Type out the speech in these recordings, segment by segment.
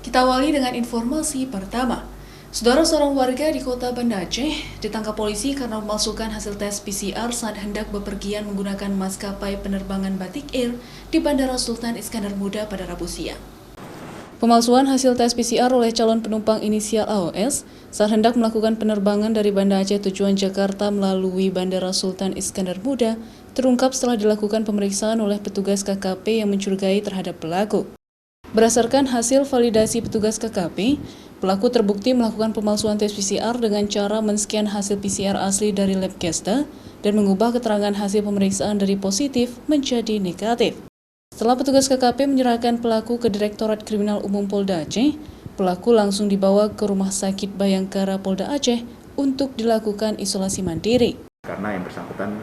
Kita awali dengan informasi pertama. Saudara, seorang warga di kota Banda Aceh ditangkap polisi karena memalsukan hasil tes PCR saat hendak bepergian menggunakan maskapai penerbangan Batik Air di Bandara Sultan Iskandar Muda pada Rabu siang. Pemalsuan hasil tes PCR oleh calon penumpang inisial AOS saat hendak melakukan penerbangan dari Banda Aceh tujuan Jakarta melalui Bandara Sultan Iskandar Muda terungkap setelah dilakukan pemeriksaan oleh petugas KKP yang mencurigai terhadap pelaku. Berdasarkan hasil validasi petugas KKP, pelaku terbukti melakukan pemalsuan tes PCR dengan cara men-scan hasil PCR asli dari lab Kesta dan mengubah keterangan hasil pemeriksaan dari positif menjadi negatif. Setelah petugas KKP menyerahkan pelaku ke Direktorat Kriminal Umum Polda Aceh, pelaku langsung dibawa ke Rumah Sakit Bayangkara Polda Aceh untuk dilakukan isolasi mandiri. Karena yang bersangkutan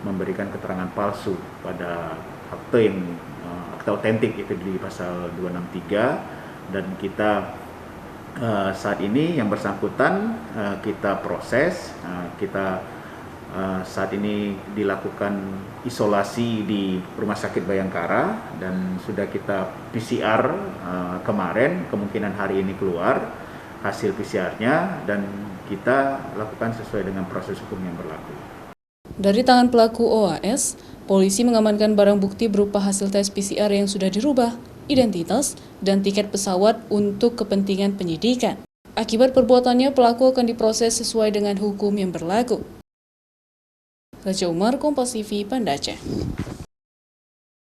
memberikan keterangan palsu pada akte yang akte otentik itu di pasal 263, dan kita saat ini yang bersangkutan kita proses, kita saat ini dilakukan isolasi di Rumah Sakit Bayangkara dan sudah kita PCR kemarin, kemungkinan hari ini keluar hasil PCR-nya dan kita lakukan sesuai dengan proses hukum yang berlaku. Dari tangan pelaku OAS, polisi mengamankan barang bukti berupa hasil tes PCR yang sudah dirubah, identitas, dan tiket pesawat untuk kepentingan penyidikan. Akibat perbuatannya, pelaku akan diproses sesuai dengan hukum yang berlaku. Raja Umar, Kompas TV, Banda Aceh.